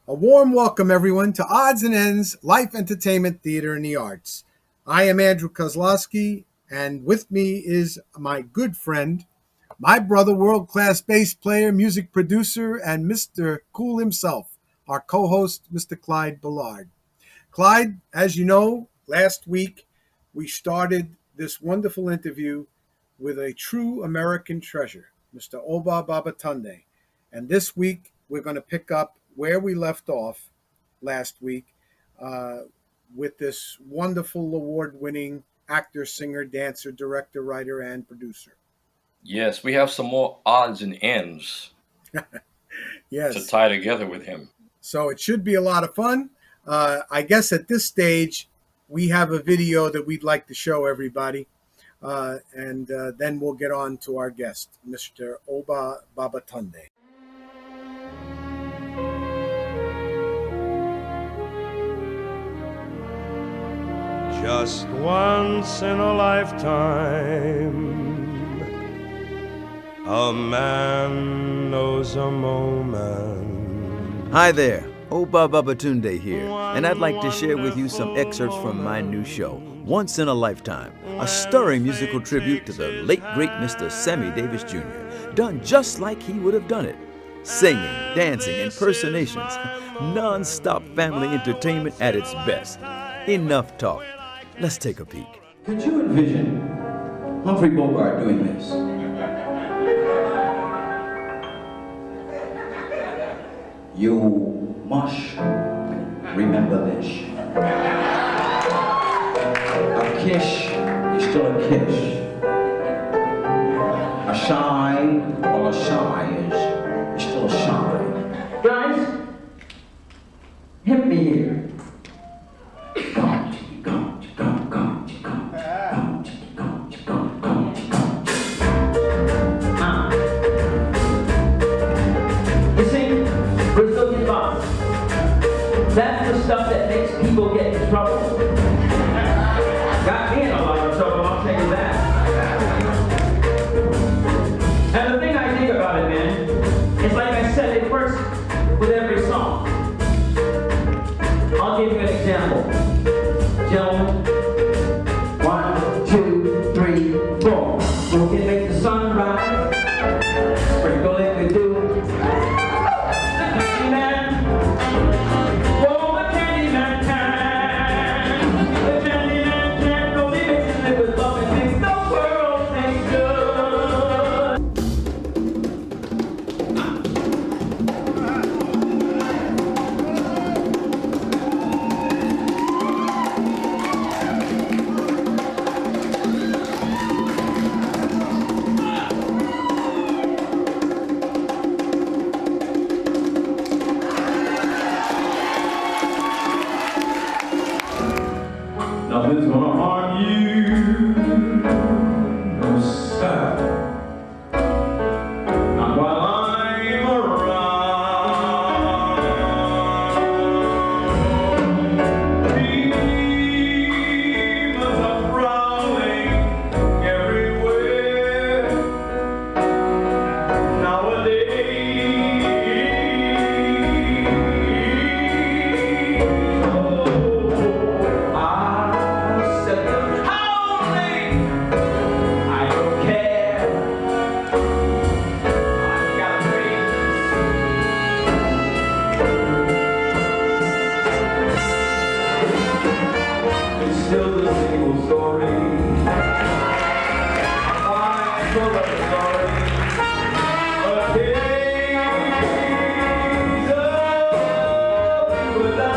A warm welcome, everyone, to Odds and Ends Life Entertainment Theater and the Arts. I am Andrew Kozlowski, and with me is my good friend, my brother, world-class bass player, music producer, and Mr. Cool himself, our co-host, Mr. Clyde Ballard. Clyde, as you know, last week we started this wonderful interview with a true American treasure, Mr. Oba Babatunde. And this week we're going to pick up where we left off last week uh, with this wonderful award-winning actor, singer, dancer, director, writer, and producer. Yes, we have some more odds and ends to Yes, tie together with him. so it should be a lot of fun. I guess at this stage, we have a video that we'd like to show everybody. And then we'll get on to our guest, Mr. Oba Babatunde. Just once in a lifetime, a man knows a moment. Hi there, Oba Babatunde here, and I'd like to share with you some excerpts from my new show, Once in a Lifetime, a stirring musical tribute to the late great Mr. Sammy Davis Jr., done just like he would have done it. Singing, dancing, impersonations, non-stop family entertainment at its best. Enough talk. Let's take a peek. Could you envision Humphrey Bogart doing this? You must remember this. A kiss is still a kiss. A sigh or a sigh is still a sigh. Guys, hit me here. That's the stuff that makes people get in trouble. Got me in a lot of trouble, I'll tell you that. And the thing I think about it, man, is like I said, it works with every song. I'll give you an example. Gentlemen, 1, 2, 3, 4. We can make the sun rise. Sprinkle if we do. Nothing's gonna harm you, no sir. Not while I'm around. Demons are prowling everywhere nowadays. I said I don't care. I've got dreams. It's still the same old story. I'm full of story. A case of you and I.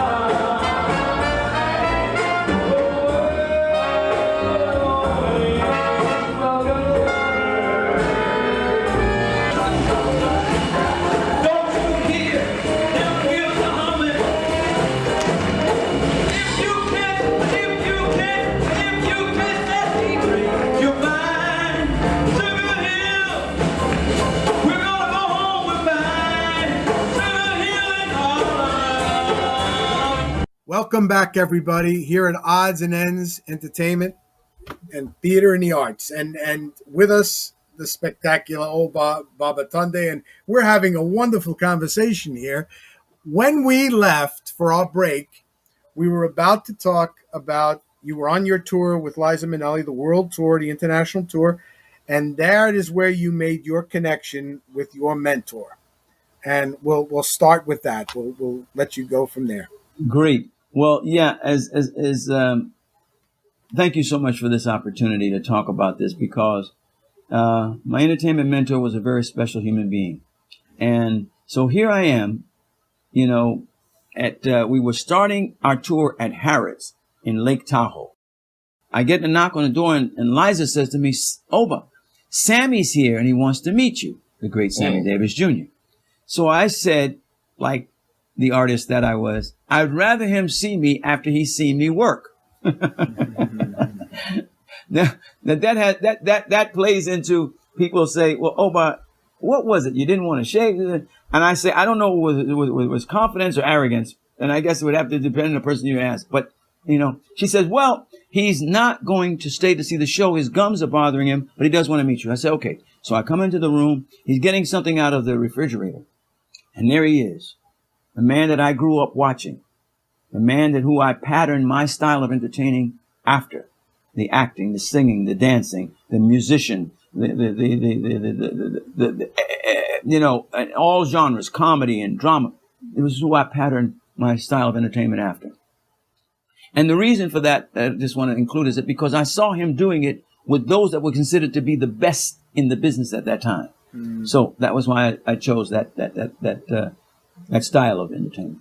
Welcome back, everybody, here at Odds and Ends Entertainment and Theater and the Arts. And with us, the spectacular old Babatunde, and we're having a wonderful conversation here. when we left for our break, we were about to talk about you were on your tour with Liza Minnelli, the world tour, the international tour, and that is where you made your connection with your mentor. And we'll start with that. We'll let you go from there. Great. Well, yeah. Thank you so much for this opportunity to talk about this, because my entertainment mentor was a very special human being, and so here I am. You know, we were starting our tour at Harrods in Lake Tahoe. I get a knock on the door, and Liza says to me, "Oba, Sammy's here, and he wants to meet you." The great Sammy Davis Jr. So I said, like the artist that I was, I'd rather him see me after he's seen me work. Now that plays into people say, "Well, Oba, what was it? You didn't want to shave?" And I say, I don't know whether it was confidence or arrogance, and I guess it would have to depend on the person you ask. But she says, "Well, he's not going to stay to see the show. His gums are bothering him, but he does want to meet you." I say, "Okay." So I come into the room. He's getting something out of the refrigerator, and there he is, the man that I grew up watching, the man who I patterned my style of entertaining after. The acting, the singing, the dancing, the musician, all genres, comedy and drama. It was who I patterned my style of entertainment after. And the reason for that, I just want to include, is that because I saw him doing it with those that were considered to be the best in the business at that time. So that was why I chose that style of entertainment.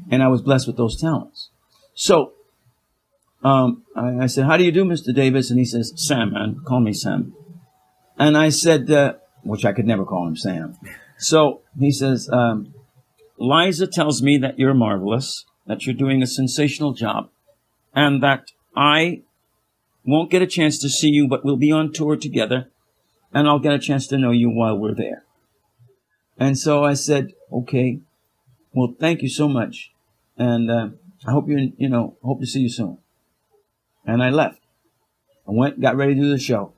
And I was blessed with those talents. So I said, "How do you do, Mr. Davis?" And he says, "Sam, man, call me Sam." And I said, which I could never call him Sam. So he says, "Liza tells me that you're marvelous, that you're doing a sensational job, and that I won't get a chance to see you, but we'll be on tour together, and I'll get a chance to know you while we're there." And so I said, "Okay, well, thank you so much, and I hope hope to see you soon." And I left. I got ready to do the show.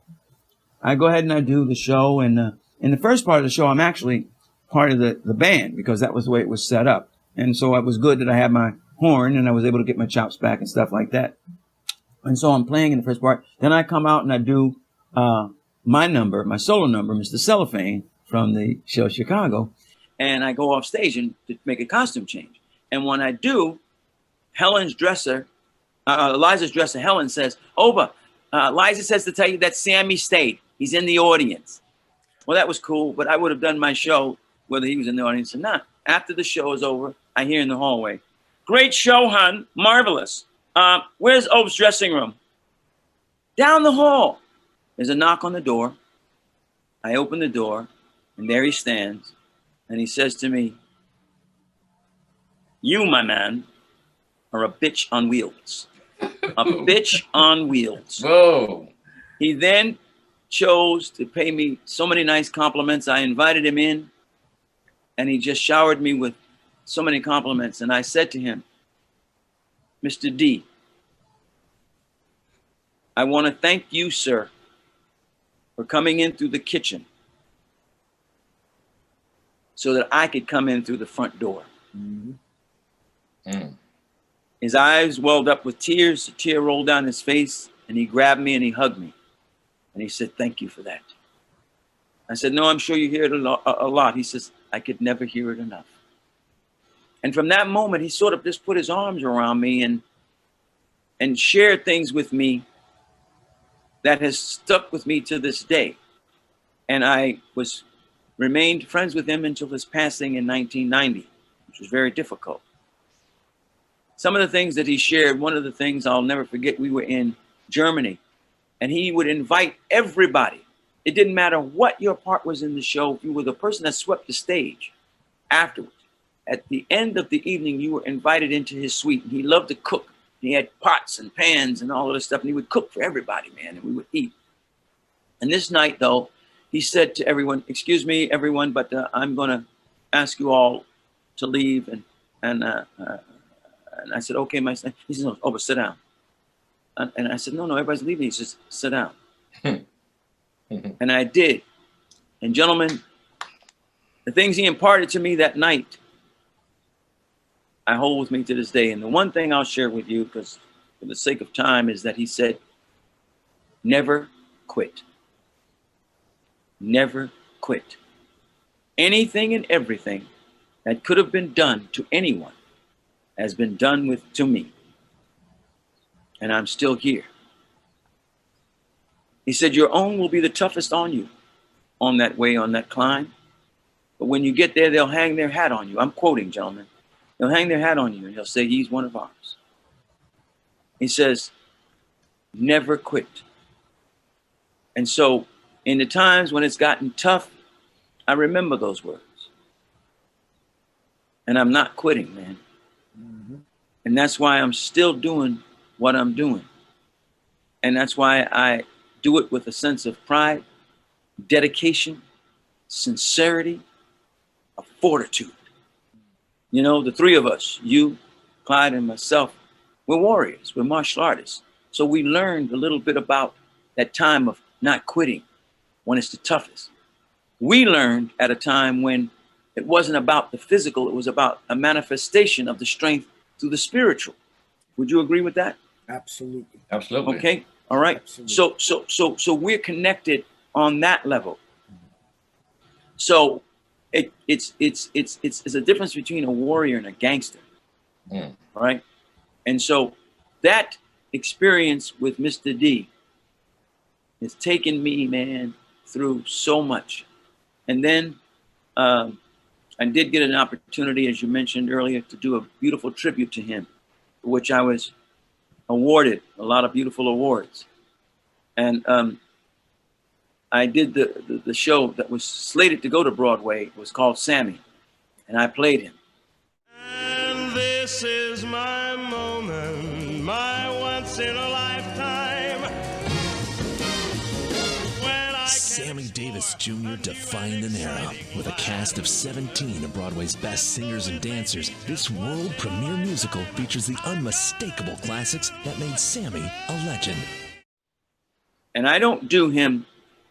I go ahead and I do the show, and in the first part of the show, I'm actually part of the band, because that was the way it was set up. And so it was good that I had my horn, and I was able to get my chops back and stuff like that. And so I'm playing in the first part. Then I come out and I do my solo number, Mr. Cellophane, from the show Chicago. And I go off stage and to make a costume change. And when I do, Liza's dresser, Helen, says, "Oba, Liza says to tell you that Sammy stayed. He's in the audience." Well, that was cool, but I would have done my show whether he was in the audience or not. After the show is over, I hear in the hallway, "Great show, hon. Marvelous. Where's Obe's dressing room?" Down the hall. There's a knock on the door. I open the door, and there he stands, and he says to me, "You, my man, are a bitch on wheels." A bitch on wheels. Whoa. He then chose to pay me so many nice compliments. I invited him in, and he just showered me with so many compliments. And I said to him, "Mr. D, I want to thank you, sir, for coming in through the kitchen so that I could come in through the front door." His eyes welled up with tears. A tear rolled down his face, and he grabbed me and he hugged me. And he said, "Thank you for that." I said, "No, I'm sure you hear it a lot." He says, "I could never hear it enough." And from that moment, he sort of just put his arms around me and shared things with me that has stuck with me to this day. And I remained friends with him until his passing in 1990, which was very difficult. Some of the things that he shared, one of the things I'll never forget, we were in Germany, and he would invite everybody. It didn't matter what your part was in the show. If you were the person that swept the stage afterwards, at the end of the evening, you were invited into his suite. And he loved to cook. He had pots and pans and all of this stuff, and he would cook for everybody, man, and we would eat. And this night, though, he said to everyone, "Excuse me, everyone, but I'm going to ask you all to leave." And I said, "Okay, my son." He says, "No, but sit down." And I said, no, everybody's leaving. He says, "Sit down." And I did. And gentlemen, the things he imparted to me that night I hold with me to this day. And the one thing I'll share with you, because for the sake of time, is that he said, never quit. Never quit. Anything and everything that could have been done to anyone has been done to me. And I'm still here. He said, your own will be the toughest on you on that way, on that climb. But when you get there, they'll hang their hat on you. I'm quoting, gentlemen. They'll hang their hat on you and they'll say, he's one of ours. He says, never quit. And so in the times when it's gotten tough, I remember those words. And I'm not quitting, man. Mm-hmm. And that's why I'm still doing what I'm doing. And that's why I do it with a sense of pride, dedication, sincerity, of fortitude. You know, the three of us, you, Clyde, and myself, we're warriors, we're martial artists. So we learned a little bit about that time of not quitting when it's the toughest. We learned at a time when it wasn't about the physical, it was about a manifestation of the strength through the spiritual. Would you agree with that? Absolutely. Absolutely. Okay. All right. Absolutely. So we're connected on that level. So it's a difference between a warrior and a gangster. Right. And so that experience with Mr. D has taken me, man, through so much. And then I did get an opportunity, as you mentioned earlier, to do a beautiful tribute to him, for which I was awarded a lot of beautiful awards. And I did the show that was slated to go to Broadway. It was called Sammy, and I played him. And this is my moment, my once in a lifetime. Sammy Davis Jr. defined an era. With a cast of 17 of Broadway's best singers and dancers, this world premiere musical features the unmistakable classics that made Sammy a legend. And I don't do him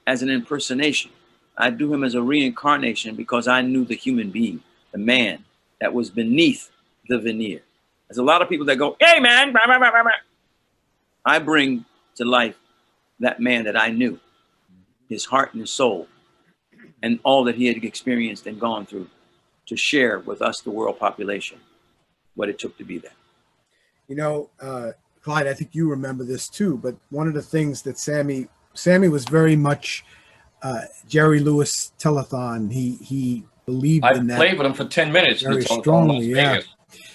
as an impersonation. I do him as a reincarnation because I knew the human being, the man that was beneath the veneer. There's a lot of people that go, hey man, blah, blah, blah, blah. I bring to life that man that I knew, his heart and his soul, and all that he had experienced and gone through, to share with us, the world population, what it took to be there. You know, Clyde, I think you remember this too, but one of the things that Sammy was very much Jerry Lewis telethon. He believed in that. I played with him for 10 minutes. Very strongly, yeah.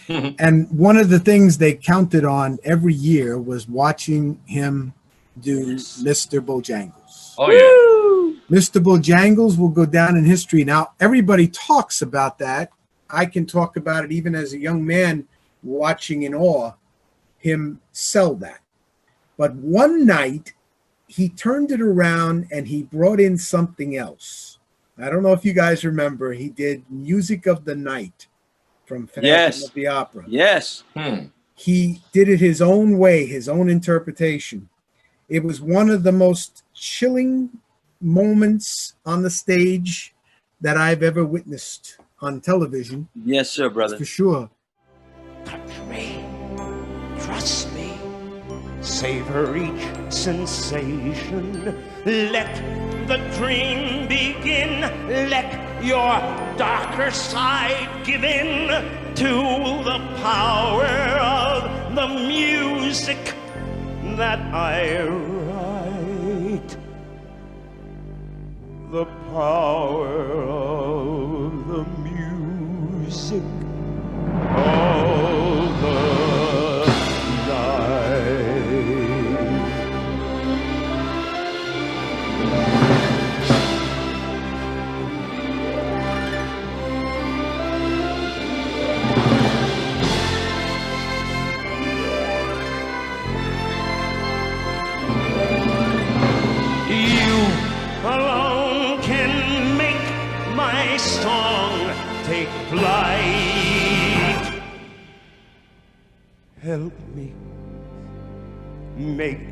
And one of the things they counted on every year was watching him do Mr. Bojangles. Oh, yeah. Mr. Bojangles will go down in history. Now, everybody talks about that. I can talk about it even as a young man watching in awe him sell that. But one night, he turned it around and he brought in something else. I don't know if you guys remember. He did Music of the Night from Phantom of the Opera. Yes. He did it his own way, his own interpretation. It was one of the most chilling moments on the stage that I've ever witnessed on television. Yes, sir, brother. For sure. Touch me, trust me, savor each sensation. Let the dream begin. Let your darker side give in to the power of the music that I write. The power of the music of the night. Alone can make my song take flight. Help me make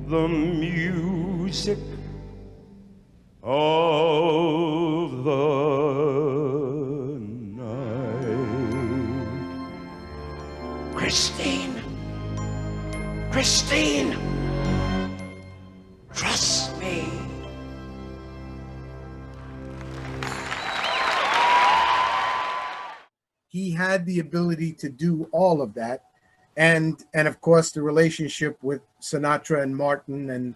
the music of the night. Christine. Christine. Trust me. He had the ability to do all of that, and of course the relationship with Sinatra and Martin,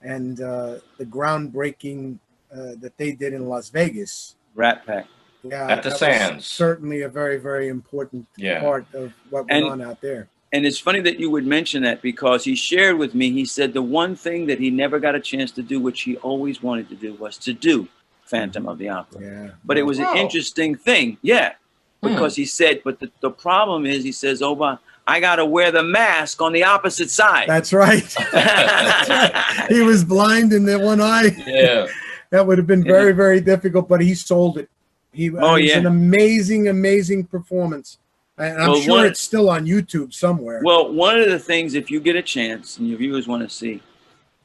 and the groundbreaking that they did in Las Vegas. Rat Pack. Yeah, At the that was Sands. certainly a very, very important Yeah. part of what went on out there. And it's funny that you would mention that, because he shared with me, he said the one thing that he never got a chance to do, which he always wanted to do, was to do Phantom of the Opera. Yeah, But it was an interesting thing. Yeah. Because he said, but the problem is, he says, Oba, I got to wear the mask on the opposite side. That's right. That's right. He was blind in the one eye. Yeah. That would have been very, very difficult, but he sold it. It was an amazing, amazing performance. And I'm sure it's still on YouTube somewhere. Well, one of the things, if you get a chance and your viewers want to see,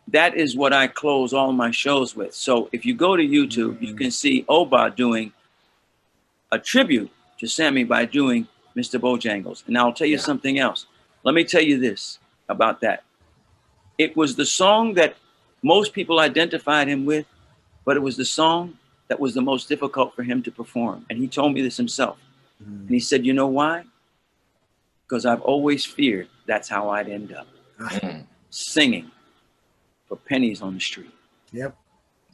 that is what I close all my shows with. So if you go to YouTube, you can see Oba doing a tribute to Sammy by doing Mr. Bojangles. And I'll tell you something else. Let me tell you this about that. It was the song that most people identified him with, but it was the song that was the most difficult for him to perform. And he told me this himself. And he said, you know why? Because I've always feared that's how I'd end up. Singing for pennies on the street. Yep.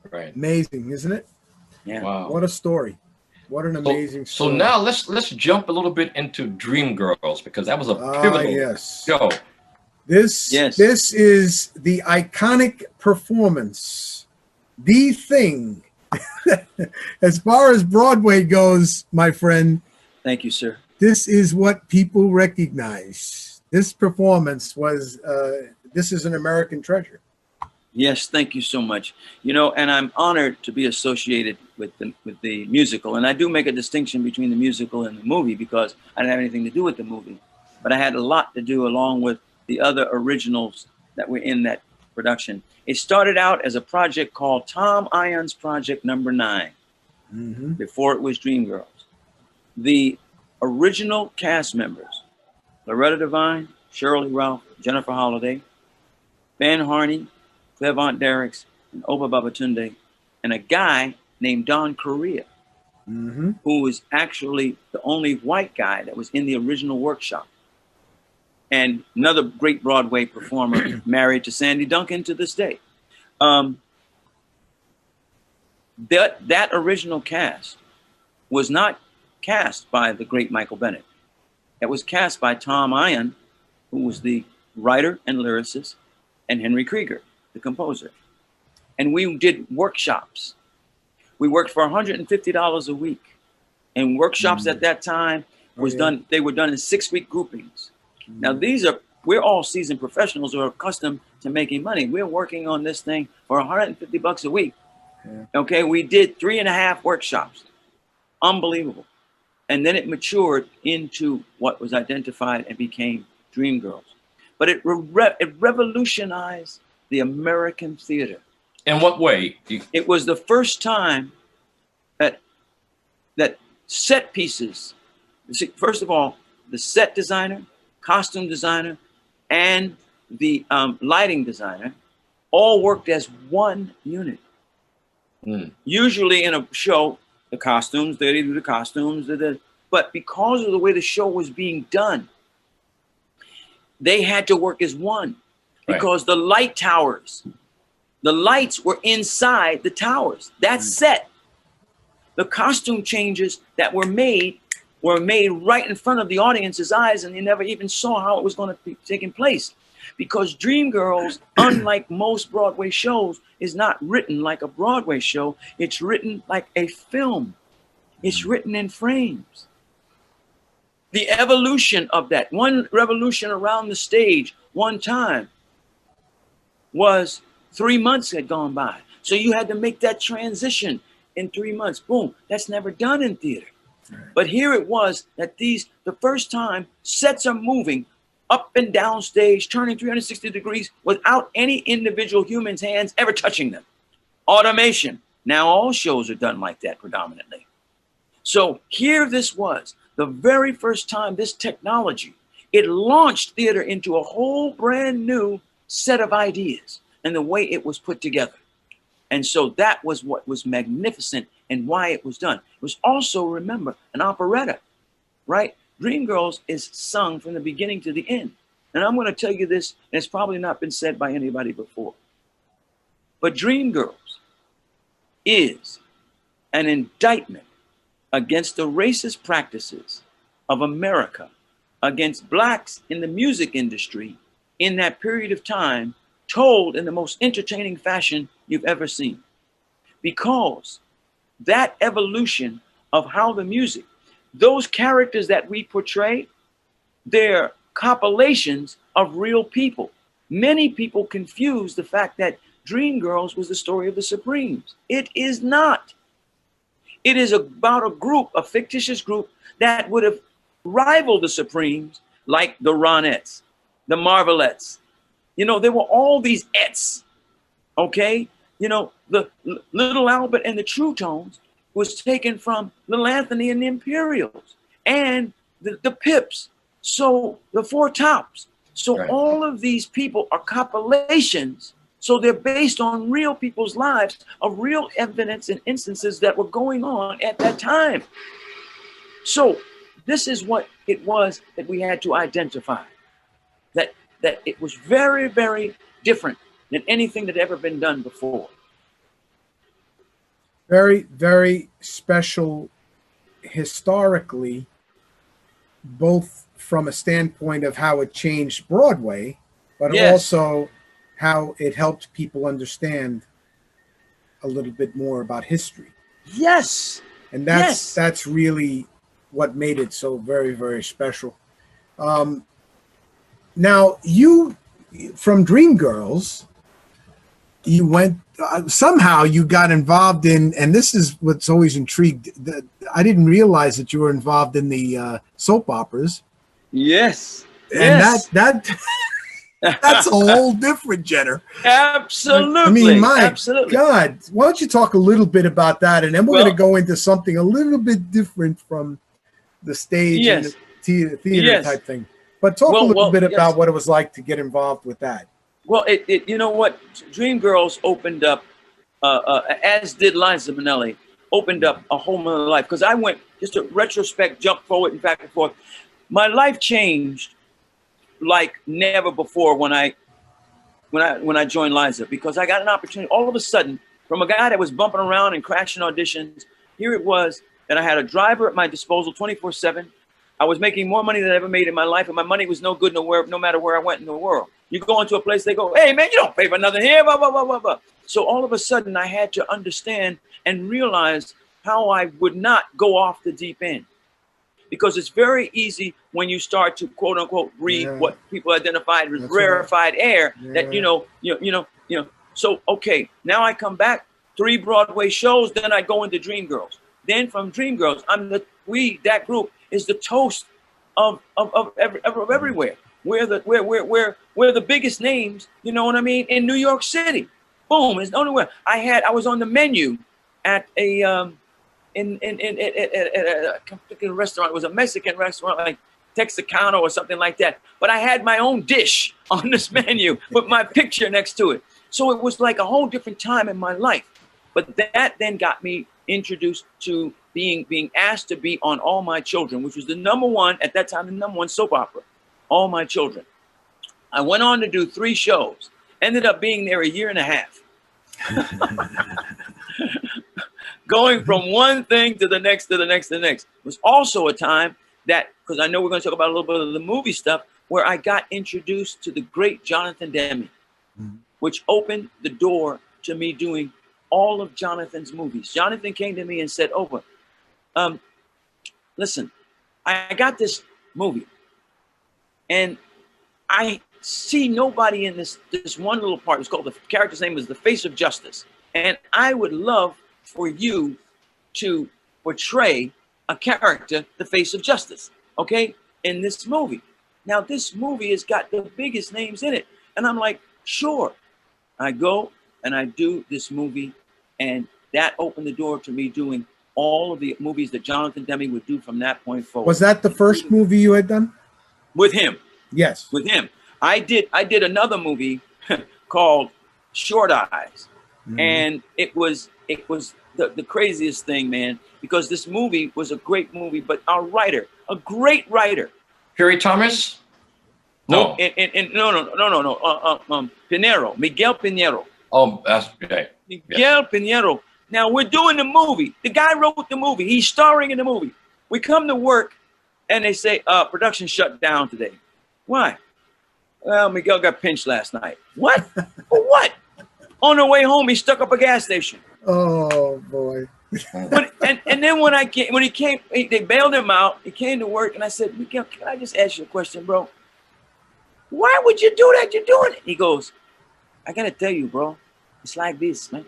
Right. Amazing, isn't it? Yeah. Wow. What a story. What an amazing So story. now let's jump a little bit into Dreamgirls, because that was a pivotal show. This is the iconic performance, the thing. As far as Broadway goes, my friend. Thank you, sir. This is what people recognize. This performance was, this is an American treasure. Yes, thank you so much. You know, and I'm honored to be associated with the musical. And I do make a distinction between the musical and the movie, because I didn't have anything to do with the movie. But I had a lot to do along with the other originals that were in that production. It started out as a project called Tom Ion's Project Number 9, before it was Dreamgirls. The original cast members, Loretta Devine, Shirley Ralph, Jennifer Holliday, Ben Harney, Clevant Derricks, and Oba Babatunde, and a guy named Don Correa, who was actually the only white guy that was in the original workshop. And another great Broadway performer, married to Sandy Duncan to this day. That original cast was not cast by the great Michael Bennett. It was cast by Tom Ion, who was the writer and lyricist, and Henry Krieger, the composer. And we did workshops. We worked for $150 a week. And workshops at that time was done, they were done in 6-week groupings. Now we're all seasoned professionals who are accustomed to making money. We're working on this thing for $150 a week. Okay, we did 3.5 workshops. Unbelievable. And then it matured into what was identified and became Dreamgirls. But it revolutionized the American theater. In what way? It was the first time that set pieces, first of all, the set designer, costume designer, and the lighting designer all worked as one unit. Usually in a show, the costumes, they do the costumes, but because of the way the show was being done, they had to work as one, because the light towers, the lights were inside the towers. That's set. The costume changes that were made right in front of the audience's eyes, and they never even saw how it was going to be taking place. Because Dreamgirls, unlike most Broadway shows, is not written like a Broadway show. It's written like a film. It's written in frames. The evolution of that, one revolution around the stage one time was 3 months had gone by. So you had to make that transition in 3 months. Boom. That's never done in theater. But here it was that the first time sets are moving up and down stage, turning 360 degrees without any individual human's hands ever touching them. Automation. Now all shows are done like that predominantly. So here this was the very first time this technology it launched theater into a whole brand new set of ideas and the way it was put together. And so that was what was magnificent and why it was done. It was also, remember, an operetta, right? Dreamgirls is sung from the beginning to the end. And I'm going to tell you this, and it's probably not been said by anybody before. But Dreamgirls is an indictment against the racist practices of America against blacks in the music industry in that period of time, told in the most entertaining fashion you've ever seen. Because that evolution of how the music, those characters that we portray, they're compilations of real people. Many people confuse the fact that Dreamgirls was the story of the Supremes. It is not. It is about a group, a fictitious group that would have rivaled the Supremes, like the Ronettes, the Marvelettes. You know, there were all these ets, okay? You know, the Little Albert and the True Tones was taken from Little Anthony and the Imperials and the Pips. So the Four Tops. So Right. all of these people are compilations. So they're based on real people's lives, of real evidence and instances that were going on at that time. So this is what it was that we had to identify. That it was very, very different than anything that had ever been done before. Very, very special historically, both from a standpoint of how it changed Broadway, but Yes. also how it helped people understand a little bit more about history. Yes. And Yes. that's really what made it so very, very special. Now, you, from Dreamgirls, you went, somehow you got involved in, and this is what's always intrigued. I didn't realize that you were involved in the soap operas. Yes. And Yes. that's a whole different genre. Absolutely. I mean, my absolutely. God, why don't you talk a little bit about that? And then we're Well- going to go into something a little bit different from the stage Yes. and the theater Yes. type thing. But talk a Well, little bit yes. about what it was like to get involved with that. Well, it you know what? Dreamgirls opened up, as did Liza Minnelli, opened up a whole nother life. Because I went, just to retrospect, jump forward and back and forth. My life changed like never before when I joined Liza, because I got an opportunity all of a sudden from a guy that was bumping around and crashing auditions. Here it was that I had a driver at my disposal 24/7. I was making more money than I ever made in my life, and my money was no good nowhere, no matter where I went in the world. You go into a place, they go, "Hey man, you don't pay for nothing here," blah, blah, blah, blah, blah. So all of a sudden I had to understand and realize how I would not go off the deep end. Because it's very easy when you start to quote unquote read Yeah. what people identified as That's rarefied air, Yeah. that you know. So okay, now I come back 3 Broadway shows, then I go into Dreamgirls. Then from Dreamgirls, that group is the toast of everywhere. We're the biggest names, you know what I mean, in New York City. Boom, it's nowhere. I was on the menu at a in a particular restaurant. It was a Mexican restaurant, like Texarkana or something like that. But I had my own dish on this menu with my picture next to it. So it was like a whole different time in my life. But that then got me introduced to being asked to be on All My Children, which was the number one soap opera, All My Children. I went on to do 3 shows, ended up being there a year and a half. Going from one thing to the next, to the next, to the next. It was also a time that, because I know we're going to talk about a little bit of the movie stuff, where I got introduced to the great Jonathan Demme, which opened the door to me doing all of Jonathan's movies. Jonathan came to me and said, "Oba, listen, I got this movie, and I see nobody in this one little part. It's called, the character's name is The Face of Justice. And I would love for you to portray a character, the Face of Justice, okay, in this movie. Now, this movie has got the biggest names in it." And I'm like, "Sure." I go and I do this movie, and that opened the door to me doing all of the movies that Jonathan Demme would do from that point forward. Was that the first movie you had done? with him. Yes. With him. I did another movie called Short Eyes. And it was the craziest thing, man, because this movie was a great movie, but our writer, a great writer. Harry Thomas? No. Pinero, Miguel Pinero. Oh, that's right. Miguel Pinero. Now we're doing the movie. The guy wrote the movie. He's starring in the movie. We come to work and they say, production shut down today. Why? Well, Miguel got pinched last night. What? For what? On the way home, he stuck up a gas station. Oh boy. And then when he came, they bailed him out. He came to work, and I said, Miguel, can I just ask you a question, bro? Why would you do that? You're doing it. He goes, I gotta tell you, bro, it's like this, man.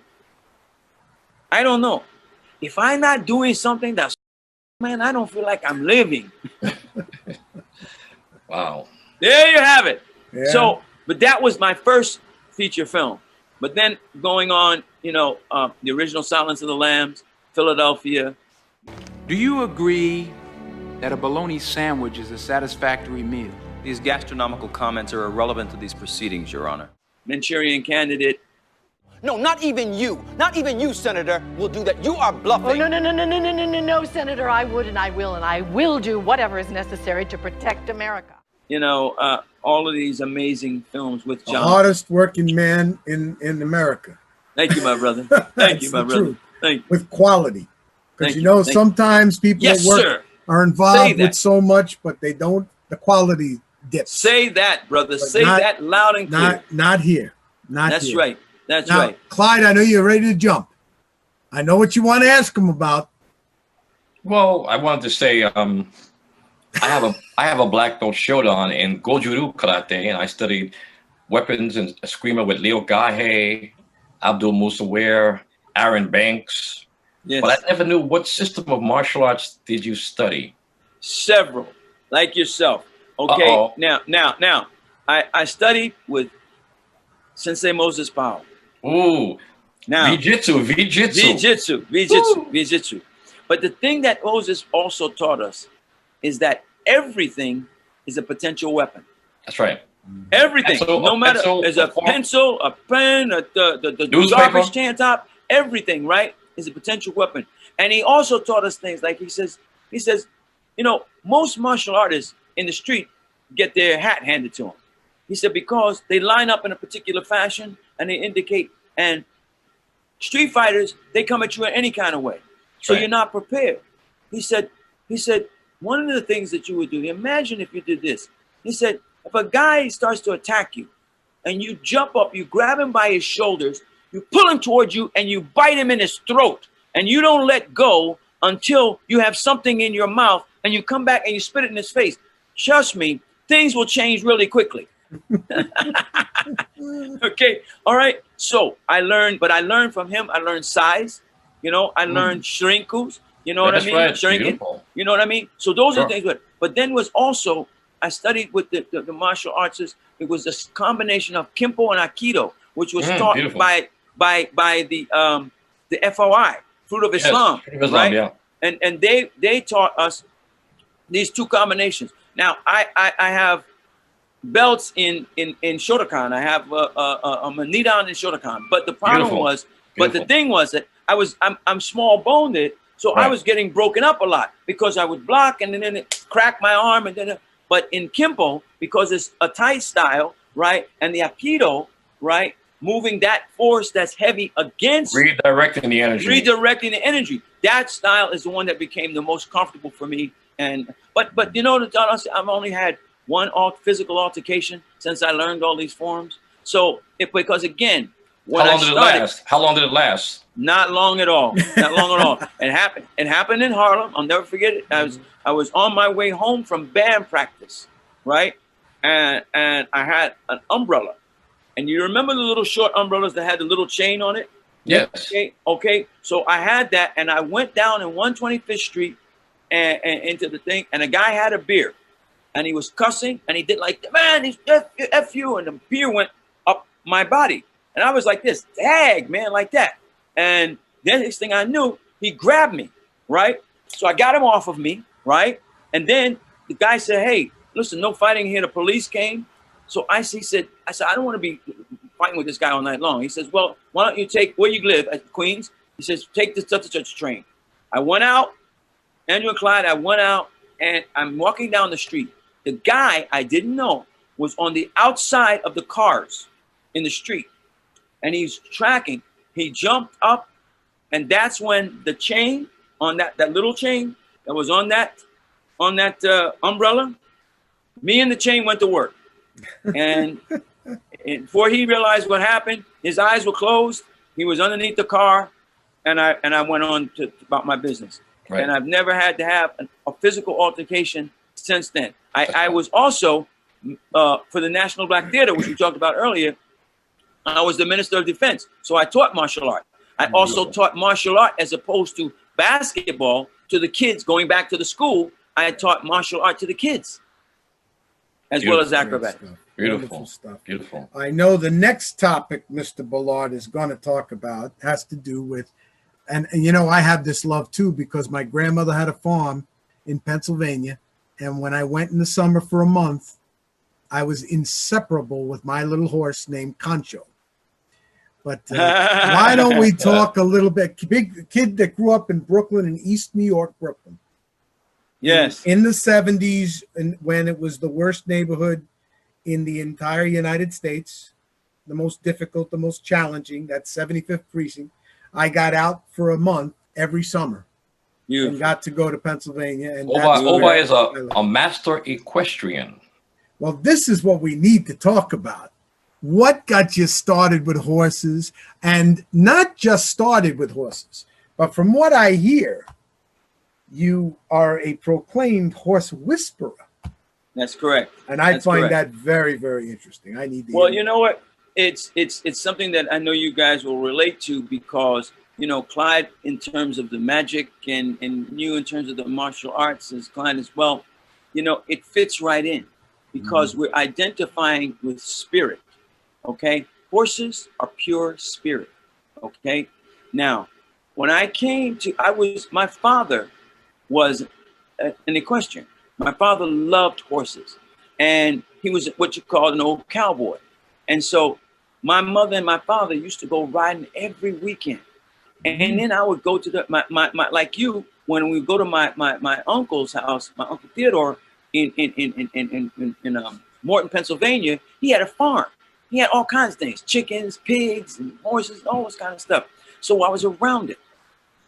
I don't know. If I'm not doing something that's, man, I don't feel like I'm living. Wow. There you have it. Yeah. So, but that was my first feature film. But then going on, the original Silence of the Lambs, Philadelphia. Do you agree that a bologna sandwich is a satisfactory meal? These gastronomical comments are irrelevant to these proceedings, Your Honor. Manchurian Candidate. No, not even you, Senator, will do that. You are bluffing. Oh, no, Senator, I would and I will do whatever is necessary to protect America. All of these amazing films with The John. hardest working man in America. Thank you, my brother. Thank you, my the brother. truth. Thank you. With quality. Because Thank you. Thank you. sometimes people Yes, at work sir. are Say involved that. with so much, but they don't, the quality dips. Say that, brother. Say not- that loud and clear. Not here. Not That's here. right. That's Now, right. Clyde, I know you're ready to jump. I know what you want to ask him about. Well, I wanted to say I have a black belt shodan in Goju-Ryu karate, and I studied weapons and eskrima with Leo Gahe, Abdul Musawir, Aaron Banks. Yes. But I never knew what system of martial arts did you study. Several, like yourself. Okay. Uh-oh. Now, I studied with Sensei Moses Powell. Ooh, Now, Vijitsu. But the thing that Moses also taught us is that everything is a potential weapon. That's right. Everything, Pencil, no a matter, pencil, there's a a fork. pencil, a pen, the Newspaper. garbage can top, everything, right, is a potential weapon. And he also taught us things like he says, most martial artists in the street get their hat handed to them. He said, because they line up in a particular fashion and they indicate, and street fighters, they come at you in any kind of way. So Right. you're not prepared. He said, one of the things that you would do, imagine if you did this. He said, if a guy starts to attack you and you jump up, you grab him by his shoulders, you pull him towards you and you bite him in his throat and you don't let go until you have something in your mouth and you come back and you spit it in his face. Trust me, things will change really quickly. Okay. All right. So I learned from him. I learned size, I learned shrinkus, what That's I mean? right. Shrinking, Beautiful. you know what I mean? So those are Sure. the things. But then was also, I studied with the martial arts. It was a combination of Kimpo and Aikido, which was taught beautiful. by the FOI, Fruit of Yes, Islam, Fruit of Islam, right? yeah. And they taught us these two combinations. Now I have belts in Shotokan. I have a Manidan in Shotokan. But the problem Beautiful. was, Beautiful. the thing was that I'm small boned, so I Right. was getting broken up a lot because I would block and then it crack my arm and then. But in Kimpo, because it's a tight style, right, and the Aikido, right, moving that force that's heavy against Redirecting the energy. redirecting the energy. That style is the one that became the most comfortable for me. And but I've only had one physical altercation since I learned all these forms. So because again, when How I long did it started, last? How long did it last? not long at all. Not long at all. It happened in Harlem. I'll never forget it. I was on my way home from band practice, right? And I had an umbrella. And you remember the little short umbrellas that had the little chain on it? Yes. Okay. So I had that, and I went down in 125th Street and into the thing, and a guy had a beer, and he was cussing, and he did like, man, he's F you, and the beer went up my body. And I was like this, dag, man, like that. And then next thing I knew, he grabbed me, right? So I got him off of me, right? And then the guy said, hey, listen, no fighting here. The police came. So he said, I don't want to be fighting with this guy all night long. He says, well, why don't you take where you live at Queens? He says, take this such and such train. I went out, Andrew and Clyde, I went out, and I'm walking down the street. The guy I didn't know was on the outside of the cars in the street, and he's tracking. He jumped up, and that's when the chain on that little chain that was on that umbrella, me and the chain went to work. And before he realized what happened, his eyes were closed. He was underneath the car, and I went on about my business. Right. And I've never had to have a physical altercation since then. I was also for the National Black Theater, which we talked about earlier. I was the Minister of Defense, so I taught martial art. I also taught martial art as opposed to basketball to the kids going back to the school. I taught martial art to the kids, as well as acrobatics. Beautiful stuff. Beautiful. I know the next topic Mr. Ballard is going to talk about has to do with, and you know, I have this love too because my grandmother had a farm in Pennsylvania, and when I went in the summer for a month, I was inseparable with my little horse named Concho. But why don't we talk a little bit? Big kid that grew up in Brooklyn, in East New York, Brooklyn. Yes. In the 70s, and when it was the worst neighborhood in the entire United States, the most difficult, the most challenging, that 75th precinct, I got out for a month every summer. And got to go to Pennsylvania. And Oba is a master equestrian. Well, this is what we need to talk about. What got you started with horses? And not just started with horses, but from what I hear, you are a proclaimed horse whisperer. That's correct. And I find that very, very interesting. I need the Well, you know what? It's something that I know you guys will relate to because, you know, Clyde, in terms of the magic and you in terms of the martial arts, as Clyde as well, you know, it fits right in because we're identifying with spirit. Okay. Horses are pure spirit. Okay. Now, when I came to, my father was an equestrian. My father loved horses, and he was what you call an old cowboy. And so my mother and my father used to go riding every weekend. And then I would go to my like you, when we go to my uncle's house, my Uncle Theodore in Morton, Pennsylvania, he had a farm. He had all kinds of things, chickens, pigs, and horses, all this kind of stuff. So I was around it.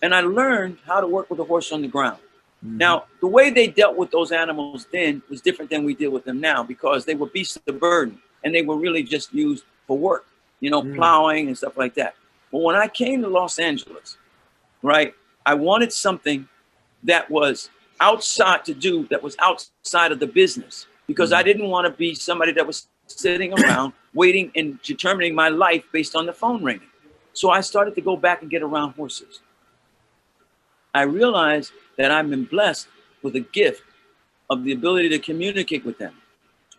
And I learned how to work with a horse on the ground. Now, the way they dealt with those animals then was different than we deal with them now because they were beasts of burden and they were really just used for work, you know, plowing and stuff like that. But when I came to Los Angeles, right, I wanted something that was outside of the business because I didn't want to be somebody that was sitting around waiting and determining my life based on the phone ringing. So I started to go back and get around horses. I realized that I've been blessed with a gift of the ability to communicate with them.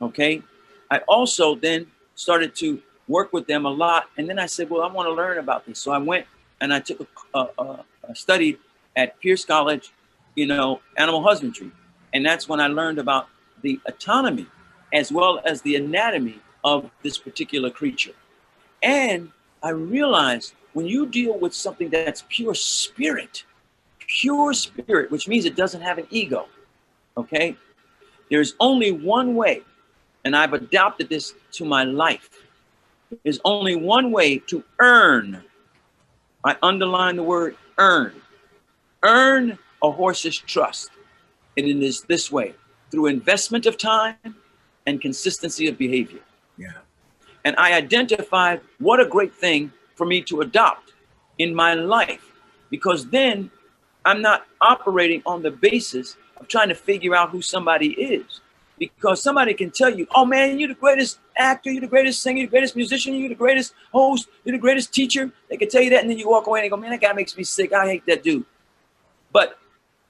Okay. I also then started to work with them a lot. And then I said, well, I want to learn about this. So I went and I took a study at Pierce College, you know, animal husbandry. And that's when I learned about the autonomy as well as the anatomy of this particular creature. And I realized when you deal with something that's pure spirit, which means it doesn't have an ego, okay? There's only one way, and I've adopted this to my life. There's only one way to earn. I underline the word earn. Earn a horse's trust. And it is this way, through investment of time and consistency of behavior. Yeah. And I identified what a great thing for me to adopt in my life, because then I'm not operating on the basis of trying to figure out who somebody is. Because somebody can tell you, oh man, you're the greatest actor, you're the greatest singer, you're the greatest musician, you're the greatest host, you're the greatest teacher. They can tell you that, and then you walk away and they go, man, that guy makes me sick. I hate that dude. But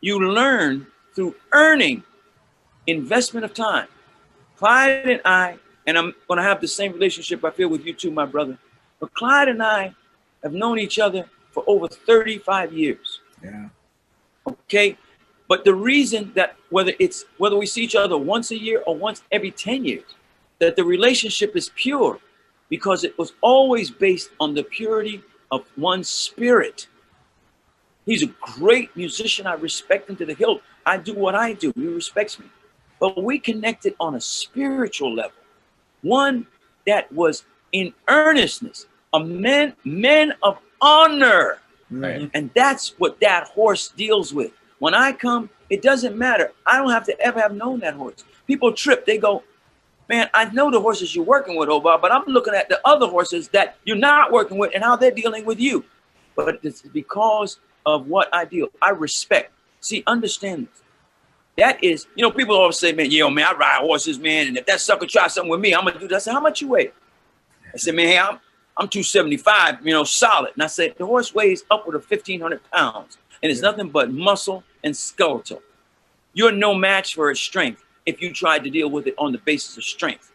you learn through earning, investment of time. Clyde and I, and I'm going to have the same relationship I feel with you too, my brother. But Clyde and I have known each other for over 35 years. Yeah. Okay. But the reason that whether we see each other once a year or once every 10 years, that the relationship is pure because it was always based on the purity of one's spirit. He's a great musician. I respect him to the hilt. I do what I do. He respects me. But we connected on a spiritual level, one that was in earnestness, a men of honor. Right. And that's what that horse deals with. When I come, it doesn't matter. I don't have to ever have known that horse. People trip. They go, man, I know the horses you're working with, Oba, but I'm looking at the other horses that you're not working with and how they're dealing with you. But it's because of what I deal. I respect. See, understand this. That is, people always say, man, man, I ride horses, man. And if that sucker tries something with me, I'm going to do that. I said, how much you weigh? I said, man, hey, I'm 275, solid. And I said, the horse weighs upward of 1,500 pounds. And it's nothing but muscle and skeletal. You're no match for its strength if you tried to deal with it on the basis of strength.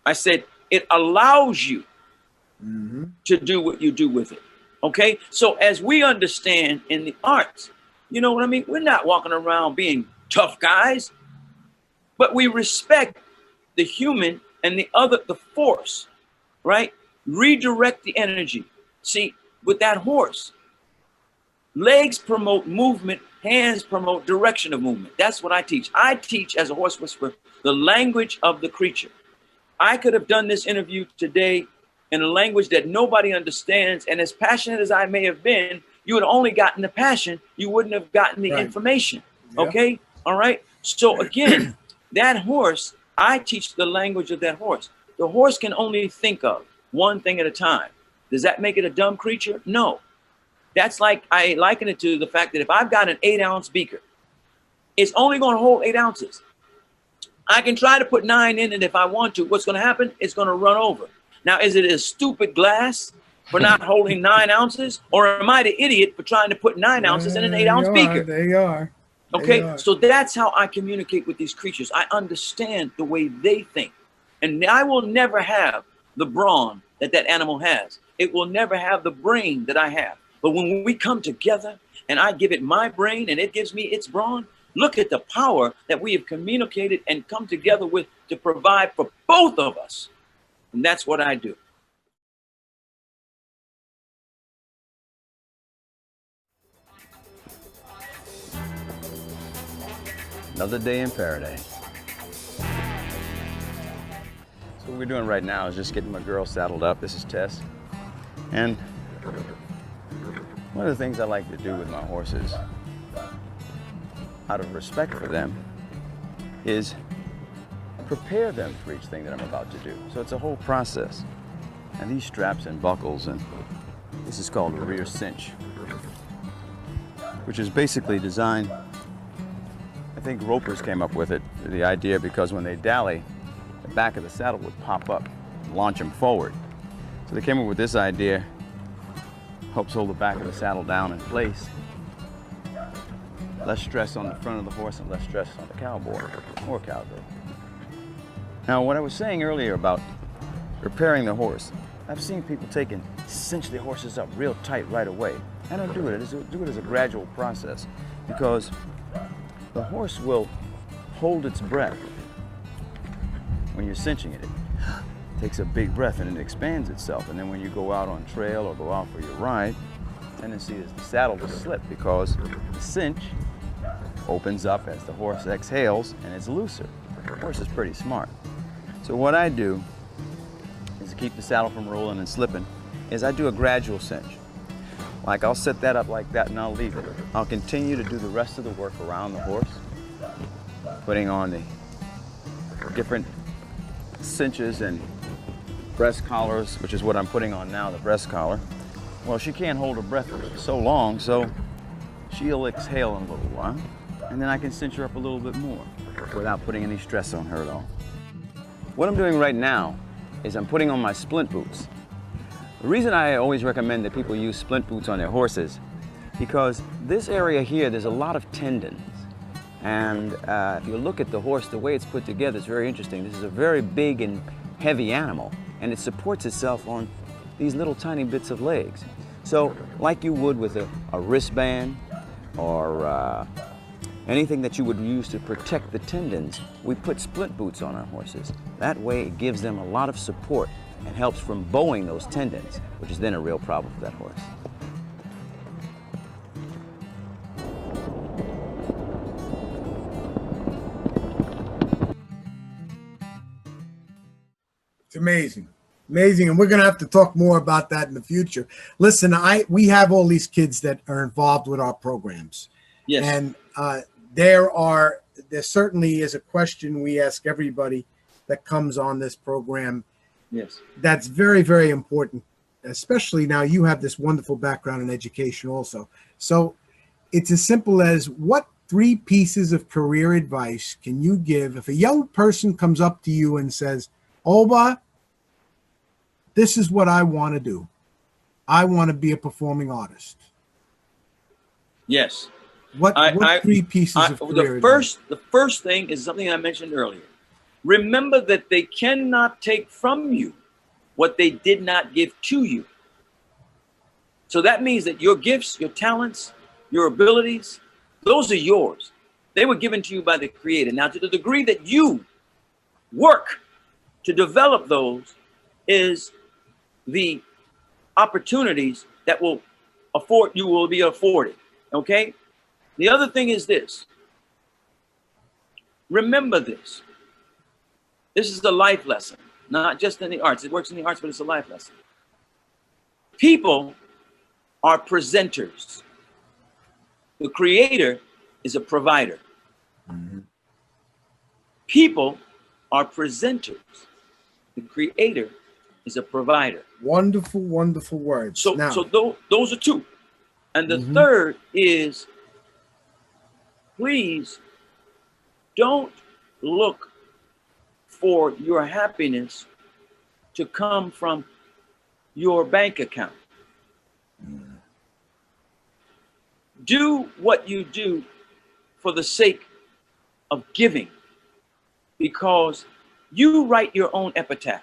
I said, it allows you to do what you do with it. Okay? So as we understand in the arts, you know what I mean? We're not walking around being tough guys, but we respect the human and the force, right? Redirect the energy. See, with that horse, legs promote movement, hands promote direction of movement. That's what I teach. I teach as a horse whisperer the language of the creature. I could have done this interview today in a language that nobody understands, and as passionate as I may have been, you would have only gotten the passion, you wouldn't have gotten the information. Okay? All right? So again, that horse, I teach the language of that horse. The horse can only think of one thing at a time. Does that make it a dumb creature? No. That's like, I liken it to the fact that if I've got an 8-ounce beaker, it's only going to hold 8 ounces. I can try to put 9 in it if I want to. What's going to happen? It's going to run over. Now, is it a stupid glass for not holding 9 ounces? Or am I the idiot for trying to put 9 ounces in an 8-ounce beaker? There you are. Okay, so that's how I communicate with these creatures. I understand the way they think. And I will never have the brawn that animal has. It will never have the brain that I have. But when we come together and I give it my brain and it gives me its brawn, look at the power that we have communicated and come together with to provide for both of us. And that's what I do. Another day in paradise. So what we're doing right now is just getting my girl saddled up. This is Tess. And one of the things I like to do with my horses, out of respect for them, is prepare them for each thing that I'm about to do. So it's a whole process. And these straps and buckles, and this is called a rear cinch, which is basically designed, I think ropers came up with it, the idea, because when they dally, the back of the saddle would pop up and launch them forward. So they came up with this idea, helps hold the back of the saddle down in place. Less stress on the front of the horse and less stress on the cowboy or cowgirl. Now, what I was saying earlier about preparing the horse, I've seen people cinch their horses up real tight right away. I don't do it. I do it as a gradual process, because the horse will hold its breath when you're cinching it. It takes a big breath and it expands itself. And then when you go out on trail or go out for your ride, tendency is the saddle to slip because the cinch opens up as the horse exhales and it's looser. The horse is pretty smart. So what I do is to keep the saddle from rolling and slipping is I do a gradual cinch. Like I'll set that up like that and I'll leave it. I'll continue to do the rest of the work around the horse, putting on the different cinches and breast collars, which is what I'm putting on now, the breast collar. Well, she can't hold her breath for so long, so she'll exhale in a little while, and then I can cinch her up a little bit more without putting any stress on her at all. What I'm doing right now is I'm putting on my splint boots. The reason I always recommend that people use splint boots on their horses, because this area here, there's a lot of tendons. And if you look at the horse, the way it's put together, it's very interesting. This is a very big and heavy animal, and it supports itself on these little tiny bits of legs. So like you would with a wristband or Anything that you would use to protect the tendons, we put splint boots on our horses. That way it gives them a lot of support and helps from bowing those tendons, which is then a real problem for that horse. It's amazing. Amazing. And we're going to have to talk more about that in the future. Listen, we have all these kids that are involved with our programs. Yes. And there certainly is a question we ask everybody that comes on this program. Yes. That's very, very important, especially now you have this wonderful background in education also. So it's as simple as, what 3 pieces of career advice can you give if a young person comes up to you and says, Oba, this is what I want to do. I want to be a performing artist. Yes. What 3 pieces of career advice? The first thing is something I mentioned earlier. Remember that they cannot take from you what they did not give to you. So that means that your gifts, your talents, your abilities, those are yours. They were given to you by the Creator. Now, to the degree that you work to develop those is the opportunities that will be afforded. Okay? The other thing is this. Remember this. This is the life lesson, not just in the arts. It works in the arts, but it's a life lesson. People are presenters. The Creator is a provider. Mm-hmm. People are presenters. The Creator is a provider. Wonderful, wonderful words. So those are 2. And the third is, please don't look for your happiness to come from your bank account. Do what you do for the sake of giving, because you write your own epitaph.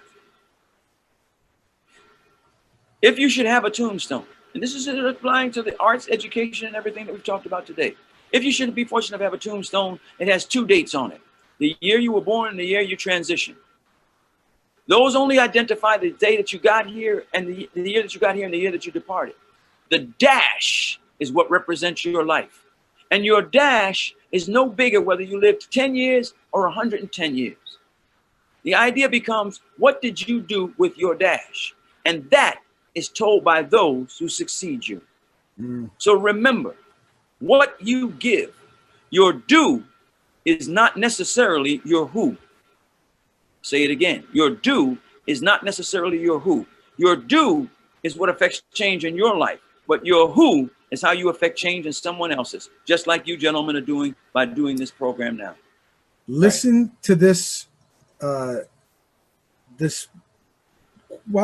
If you should have a tombstone, and this is applying to the arts, education, and everything that we've talked about today. If you should be fortunate to have a tombstone, it has 2 dates on it: the year you were born and the year you transitioned. Those only identify the day that you got here and the year that you got here and the year that you departed. The dash is what represents your life. And your dash is no bigger whether you lived 10 years or 110 years. The idea becomes, what did you do with your dash? And that is told by those who succeed you. So remember, what you give, your do is not necessarily your who. Say it again. Your do is not necessarily your who. Your do is what affects change in your life, but your who is how you affect change in someone else's, just like you gentlemen are doing by doing this program now. Listen to this, well,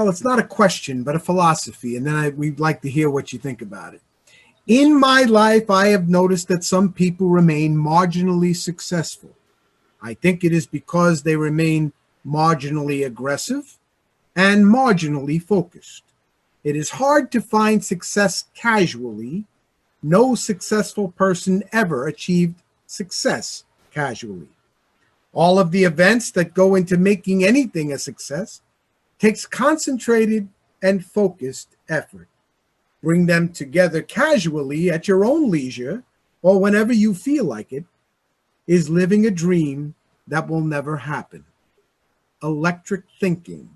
it's not a question, but a philosophy, and then we'd like to hear what you think about it. In my life, I have noticed that some people remain marginally successful. I think it is because they remain marginally aggressive and marginally focused. It is hard to find success casually. No successful person ever achieved success casually. All of the events that go into making anything a success takes concentrated and focused effort. Bring them together casually at your own leisure or whenever you feel like it is living a dream that will never happen. Electric thinking.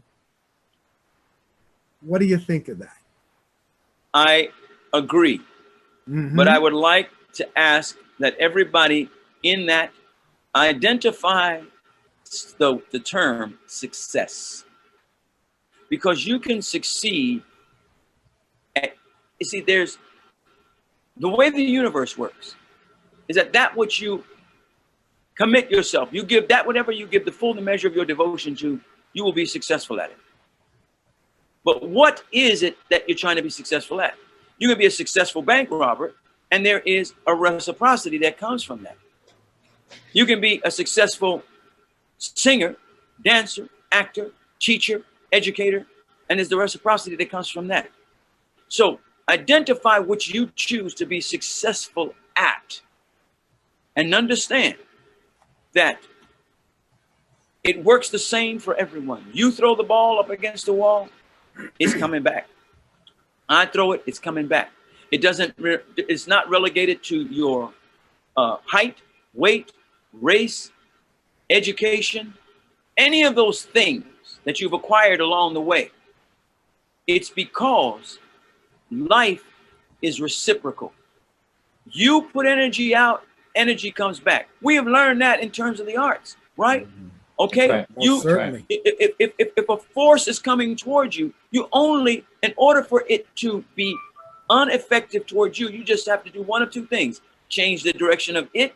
What do you think of that? I agree. But I would like to ask that everybody in that identify the term success. Because you can succeed at, you see, there's the way the universe works is that which you commit yourself, you give that, whatever you give the full measure of your devotion to, you will be successful at it. But what is it that you're trying to be successful at? You can be a successful bank robber, and there is a reciprocity that comes from that. You can be a successful singer, dancer, actor, teacher, educator, and there's the reciprocity that comes from that. So identify which you choose to be successful at. and understand that it works the same for everyone. You throw the ball up against the wall, it's coming back. I throw it, it's coming back. It's not relegated to your height, weight, race, education, any of those things that you've acquired along the way. It's because life is reciprocal. You put energy out, energy comes back. We have learned that in terms of the arts, right? Okay, Right. Certainly. if a force is coming towards you, you only, in order for it to be ineffective towards you, you just have to do one of two things: change the direction of it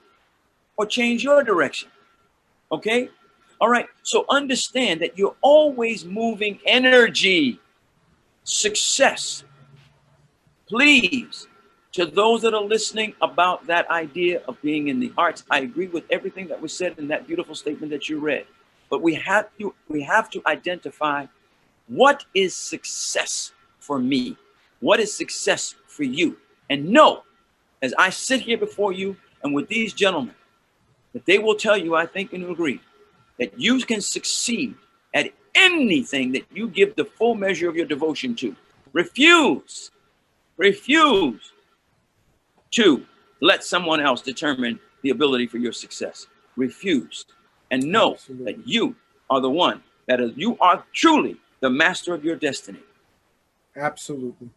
or change your direction. Okay? All right. So understand that you're always moving energy. Success. Please, to those that are listening about that idea of being in the arts, I agree with everything that was said in that beautiful statement that you read. But we have to identify what is success for me. What is success for you? And know, as I sit here before you and with these gentlemen, that they will tell you, I think and agree, that you can succeed at anything that you give the full measure of your devotion to. Refuse to let someone else determine the ability for your success. Refuse. And know that you are the one, you are truly the master of your destiny. Absolutely.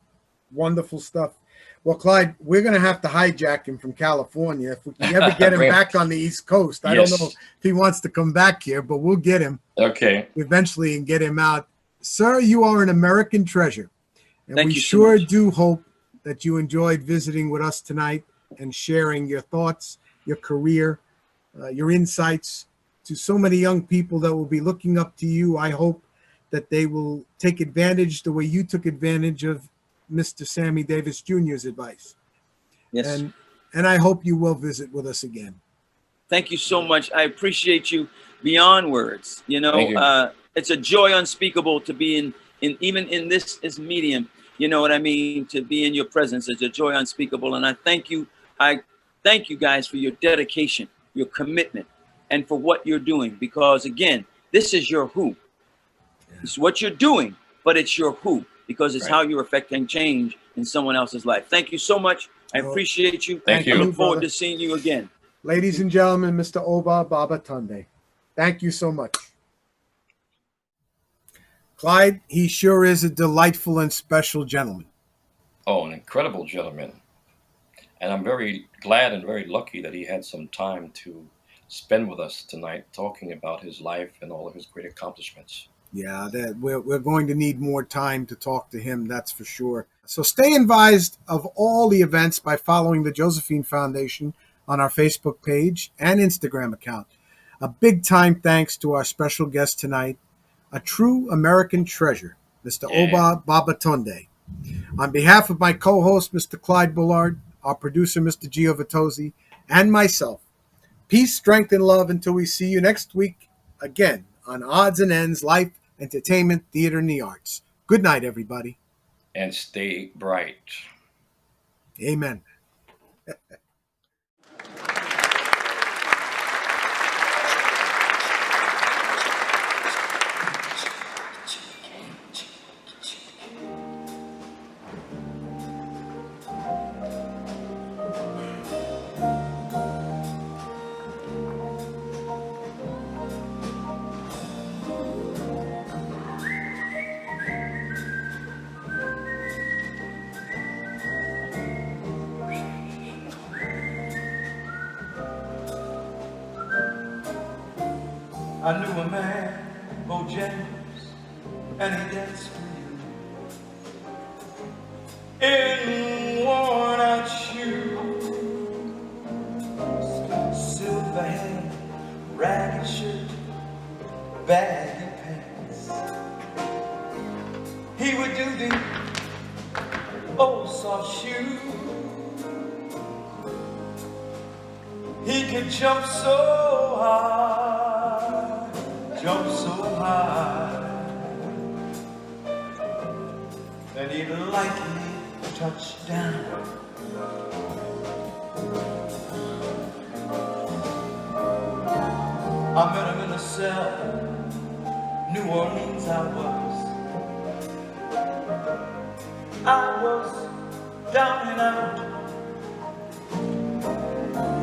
Wonderful stuff. Well, Clyde, we're going to have to hijack him from California if we can ever get him back on the East Coast. I don't know if he wants to come back here, but we'll get him eventually and get him out. Sir, you are an American treasure. And Thank we you so sure much. do hope that you enjoyed visiting with us tonight and sharing your thoughts, your career, your insights to so many young people that will be looking up to you. I hope that they will take advantage the way you took advantage of Mr. Sammy Davis Jr.'s advice. Yes. And I hope you will visit with us again. Thank you so much. I appreciate you beyond words. You know, it's a joy unspeakable to be in even in this medium. You know what I mean? To be in your presence is a joy unspeakable. And I thank you guys for your dedication, your commitment, and for what you're doing. Because again, this is your who. It's what you're doing, but it's your who, because it's how you're affecting change in someone else's life. Thank you so much. I appreciate you. Thank you. I look forward to seeing you again. Ladies and gentlemen, Mr. Oba Babatunde, thank you so much. Clyde, he sure is a delightful and special gentleman. Oh, an incredible gentleman. And I'm very glad and very lucky that he had some time to spend with us tonight talking about his life and all of his great accomplishments. Yeah, that we're going to need more time to talk to him, that's for sure. So stay advised of all the events by following the Josephine Foundation on our Facebook page and Instagram account. A big time thanks to our special guest tonight, a true American treasure, Mr. Oba Babatunde. On behalf of my co-host, Mr. Clyde Bullard, our producer, Mr. Gio Vitozzi, and myself, peace, strength, and love until we see you next week again on Odds and Ends, Life, Entertainment, Theater, and the Arts. Good night, everybody. And stay bright. Amen. I knew a man, Bo James, and he danced for you in worn out shoes, silver hair, ragged shirt, baggy pants. He would do the old soft shoe. He could jump so high, jump so high, that he'd likely touch down. I met him in a cell, New Orleans I was down and out.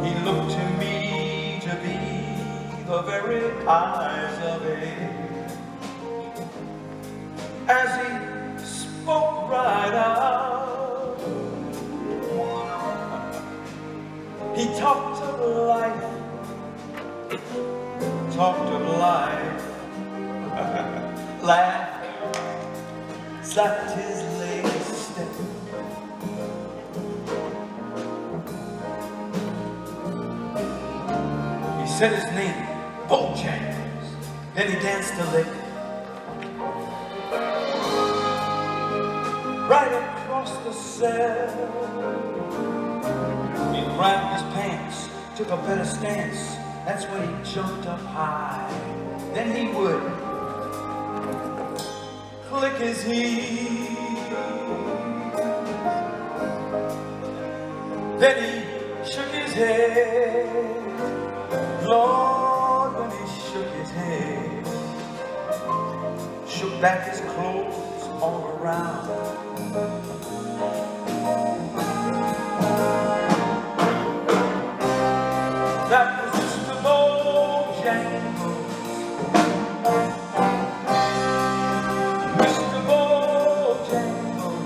He looked to me to be the very eyes of age. As he spoke right out, he talked of life, laughed, slapped his latest step. He said his name, Bojangles, then he danced a lick. Right across the cell, he grabbed his pants, took a better stance. That's when he jumped up high. Then he would click his heels. Then he shook his head. Lord, when he shook his head, shook back his clothes all around. That was Mr. Bojangles. Mr. Bojangles.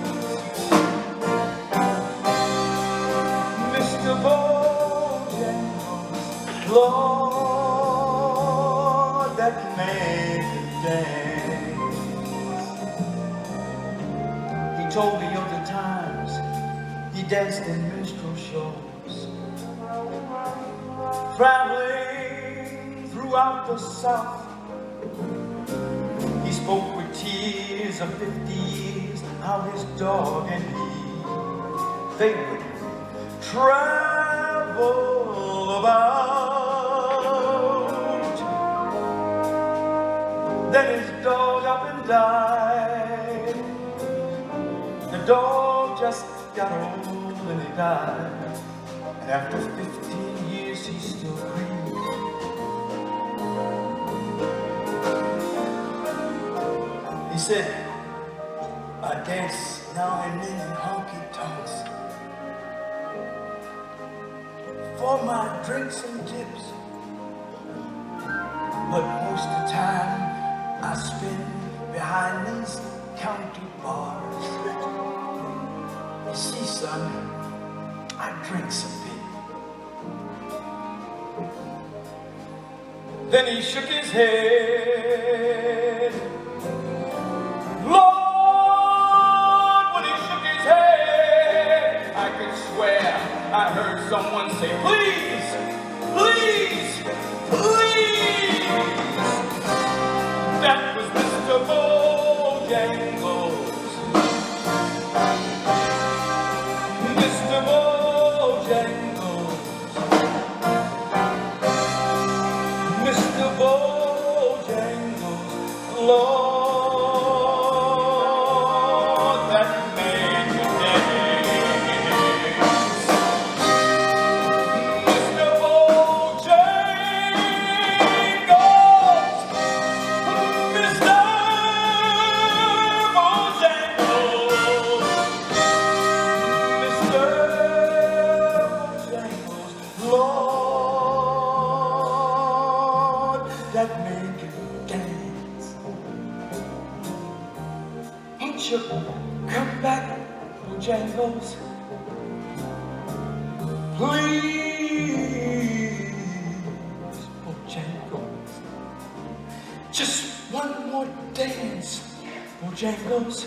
Mr. Bojangles. Lord, that man could dance. He told me of the times he danced in minstrel shows, traveling throughout the South. He spoke with tears of 50 years, how his dog and he, they would travel about. Then his dog up and died. The dog just got old and he died. And after 15 years he still grieves. He said, I dance now and then in honky-tonks for my drinks and tips, but most of the time I spend behind these county bars. You see, son, I drink some bit. Then he shook his head. Lord, when he shook his head, I could swear I heard someone say, please, please, please. That was Mr. Bojangles. Mr. Bojangles. Mr. Bojangles. Lord, that man could dance. Mr. Bojangles. Mr. Bojangles. Mr. Bojangles. Lord, that man can dance. Won't you come back, Bojangles? Please, Bojangles. Just one more dance, Bojangles.